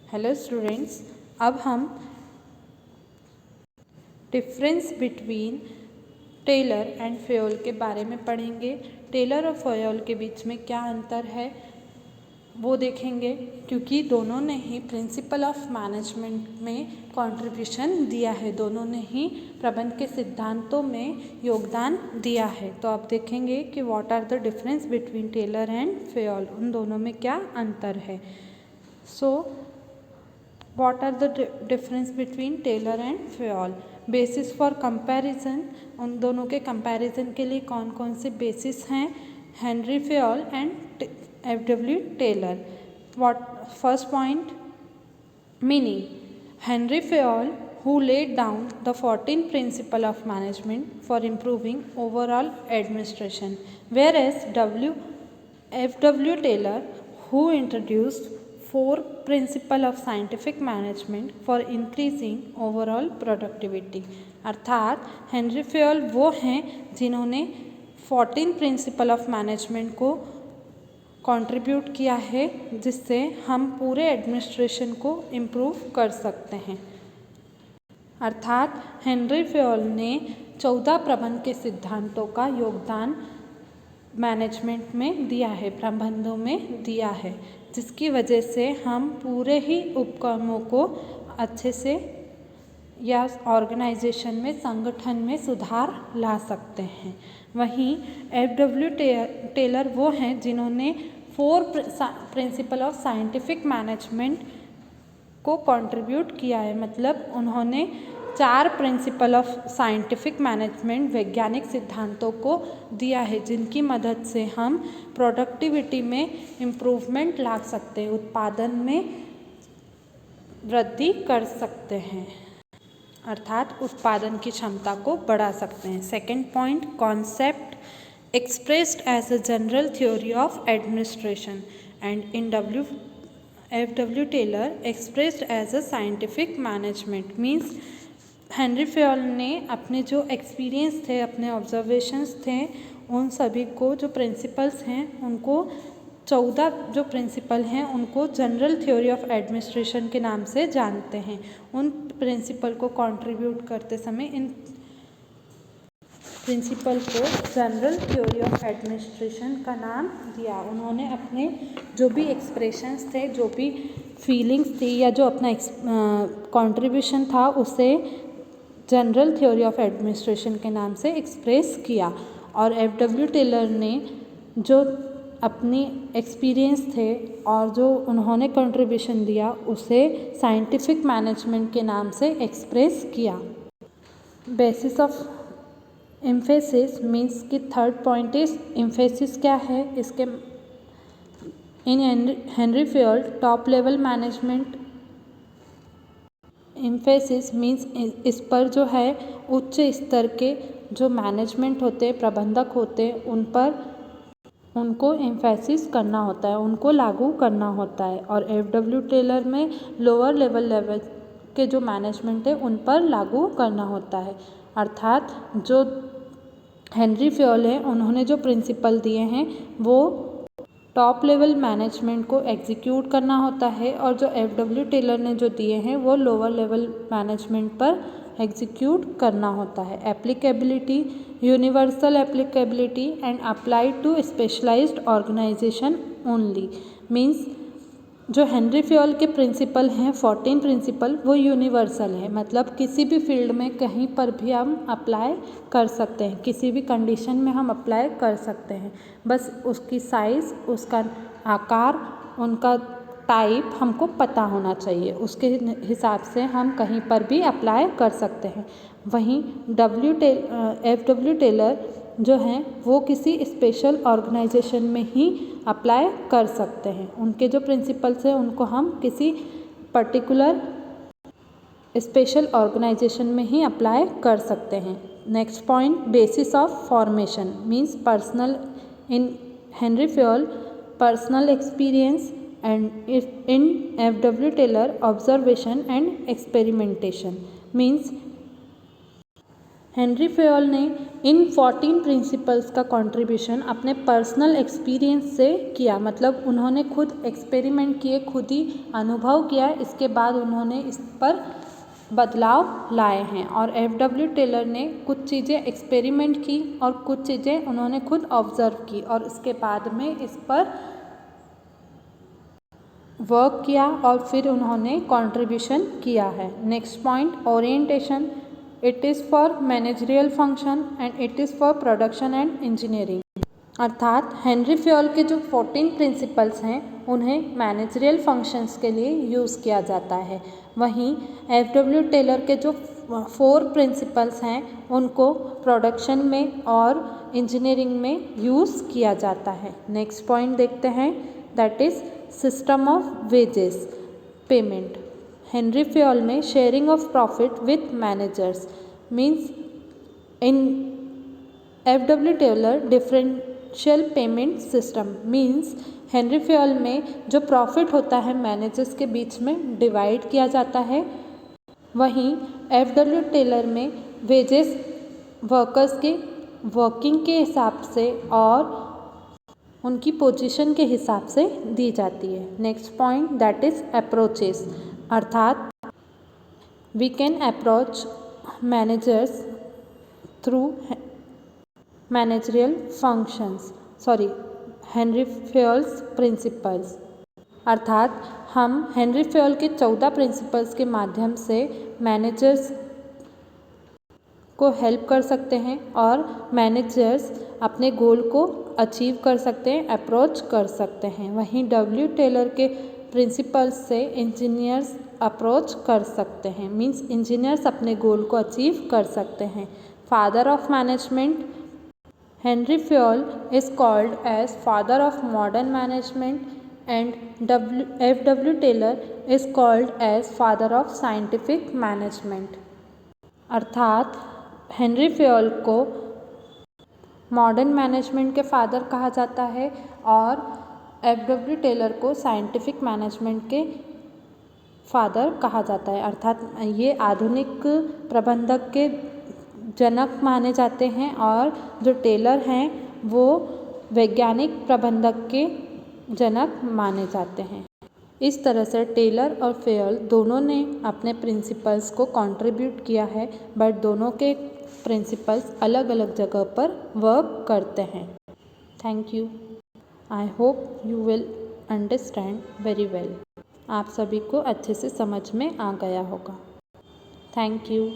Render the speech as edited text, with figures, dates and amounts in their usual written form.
Hello students, अब हम difference between Taylor and Fayol के बारे में पढ़ेंगे। टेलर और फ्योल के बीच में क्या अंतर है वो देखेंगे, क्योंकि दोनों ने ही प्रिंसिपल ऑफ मैनेजमेंट में कंट्रीब्यूशन दिया है, दोनों ने ही प्रबंध के सिद्धांतों में योगदान दिया है। तो आप देखेंगे कि what are the difference between Taylor and Fayol, उन दोनों में क्या अंतर है। So what are the difference between Taylor and Fayol. Basis for comparison, उन दोनों के कंपैरिजन के लिए कौन कौन से बेसिस हैं। Henry Fayol and F.W. Taylor. What first point? Meaning, Henry Fayol, who laid down the 14 principles of management for improving overall administration, whereas F.W. Taylor, who introduced 4 principles of scientific management for increasing overall productivity. अर्थात Henry Fayol वो हैं जिन्होंने 14 principle of management को contribute किया है, जिससे हम पूरे एडमिनिस्ट्रेशन को इम्प्रूव कर सकते हैं। अर्थात हेनरी फेयल ने 14 प्रबंध के सिद्धांतों का योगदान मैनेजमेंट में दिया है, प्रबंधों में दिया है, जिसकी वजह से हम पूरे ही उपक्रमों को अच्छे से या ऑर्गेनाइजेशन में, संगठन में सुधार ला सकते हैं। वहीं F.W. टेलर वो हैं जिन्होंने 4 प्रिंसिपल ऑफ साइंटिफिक मैनेजमेंट को कंट्रीब्यूट किया है, मतलब उन्होंने 4 प्रिंसिपल ऑफ साइंटिफिक मैनेजमेंट, वैज्ञानिक सिद्धांतों को दिया है, जिनकी मदद से हम प्रोडक्टिविटी में इम्प्रूवमेंट ला सकते हैं, उत्पादन में वृद्धि कर सकते हैं, अर्थात उत्पादन की क्षमता को बढ़ा सकते हैं। Second point, concept expressed as a general theory of administration, and in F.W. Taylor expressed as a scientific management. Means Henry Fayol ने अपने जो एक्सपीरियंस थे, अपने ऑब्जर्वेशंस थे, उन सभी को जो प्रिंसिपल्स हैं उनको 14 जो प्रिंसिपल हैं उनको जनरल थ्योरी ऑफ एडमिनिस्ट्रेशन के नाम से जानते हैं। उन प्रिंसिपल को कंट्रीब्यूट करते समय इन प्रिंसिपल को जनरल थ्योरी ऑफ एडमिनिस्ट्रेशन का नाम दिया। उन्होंने अपने जो भी एक्सप्रेशंस थे, जो भी फीलिंग्स थी, या जो अपना कंट्रीब्यूशन था, उसे जनरल थ्योरी ऑफ एडमिनिस्ट्रेशन के नाम से एक्सप्रेस किया। और F.W. टेलर ने जो अपनी एक्सपीरियंस थे और जो उन्होंने कंट्रीब्यूशन दिया, उसे साइंटिफिक मैनेजमेंट के नाम से एक्सप्रेस किया। बेसिस ऑफ एम्फेसिस मीन्स कि थर्ड पॉइंट इज एम्फेसिस क्या है इसके। In Henry Fayol top level management, emphasis means इस पर जो है उच्च स्तर के जो मैनेजमेंट होते हैं, प्रबंधक होते हैं, उन पर उनको एम्फेसिस करना होता है, उनको लागू करना होता है। और F.W. टेलर में लोअर लेवल के जो मैनेजमेंट है उन पर लागू करना होता है। अर्थात जो हेनरी फेयल है उन्होंने जो प्रिंसिपल दिए हैं वो टॉप लेवल मैनेजमेंट को एग्जीक्यूट करना होता है, और जो F.W. टेलर ने जो दिए हैं वो लोअर लेवल मैनेजमेंट पर एग्जीक्यूट करना होता है। Applicability, universal applicability and applied to specialised organisation only. Means जो हेनरी फेयल के प्रिंसिपल हैं 14 प्रिंसिपल, वो यूनिवर्सल है, मतलब किसी भी फील्ड में कहीं पर भी हम अप्लाई कर सकते हैं, किसी भी कंडीशन में हम अप्लाई कर सकते हैं। बस उसकी साइज़, उसका आकार, उनका टाइप हमको पता होना चाहिए, उसके हिसाब से हम कहीं पर भी अप्लाई कर सकते हैं। वहीं F.W. टेलर जो हैं वो किसी स्पेशल ऑर्गेनाइजेशन में ही अप्लाई कर सकते हैं। उनके जो प्रिंसिपल्स हैं उनको हम किसी पर्टिकुलर स्पेशल ऑर्गेनाइजेशन में ही अप्लाई कर सकते हैं। Next point, basis of formation means personal. In Henry Fayol personal experience, and in F.W. Taylor observation and experimentation. Means Henry Fayol ने इन 14 प्रिंसिपल्स का कंट्रीब्यूशन अपने पर्सनल एक्सपीरियंस से किया, मतलब उन्होंने खुद एक्सपेरिमेंट किए, खुद ही अनुभव किया, इसके बाद उन्होंने इस पर बदलाव लाए हैं। और एफ.डब्ल्यू. टेलर ने कुछ चीज़ें एक्सपेरिमेंट की और कुछ चीज़ें उन्होंने खुद ऑब्जर्व की और इसके बाद में इस पर वर्क किया और फिर उन्होंने कंट्रीब्यूशन किया है। Next point, orientation. It is for managerial function and it is for production and engineering. अर्थात हेनरी फेयोल के जो 14 प्रिंसिपल्स हैं उन्हें मैनेजरियल फंक्शंस के लिए यूज़ किया जाता है। वहीं एफ.डब्ल्यू. टेलर के जो 4 प्रिंसिपल्स हैं उनको प्रोडक्शन में और इंजीनियरिंग में यूज़ किया जाता है। नेक्स्ट पॉइंट देखते हैं, that is system of wages payment. Henri Fayol में sharing of profit with managers means in F W. Taylor differential payment system means Henry Fayol में जो प्रॉफिट होता है मैनेजर्स के बीच में डिवाइड किया जाता है। वहीं एफ.डब्ल्यू. टेलर में वेजेस वर्कर्स के वर्किंग के हिसाब से और उनकी पोजीशन के हिसाब से दी जाती है। Next point, that is approaches. अर्थात we can approach managers through managerial functions, Henri Fayol's principles. अर्थात हम हेनरी फेयोल के 14 प्रिंसिपल्स के माध्यम से मैनेजर्स को हेल्प कर सकते हैं और मैनेजर्स अपने गोल को अचीव कर सकते हैं, अप्रोच कर सकते हैं। वहीं डब्ल्यू. टेलर के प्रिंसिपल्स से इंजीनियर्स अप्रोच कर सकते हैं, मीन्स इंजीनियर्स अपने गोल को अचीव कर सकते हैं। Father of management, Henry Fayol is called as father of modern management and F W. Taylor is called as father of scientific management. अर्थात हेनरी फेयोल को मॉडर्न मैनेजमेंट के फादर कहा जाता है और एफ.डब्ल्यू. टेलर को साइंटिफिक मैनेजमेंट के father कहा जाता है। अर्थात ये आधुनिक प्रबंधक के जनक माने जाते हैं और जो टेलर हैं वो वैज्ञानिक प्रबंधक के जनक माने जाते हैं। इस तरह से टेलर और फेयोल दोनों ने अपने प्रिंसिपल्स को कंट्रीब्यूट किया है, बट दोनों के प्रिंसिपल्स अलग अलग जगह पर वर्क करते हैं। Thank you. I hope you will understand very well. आप सभी को अच्छे से समझ में आ गया होगा। Thank you.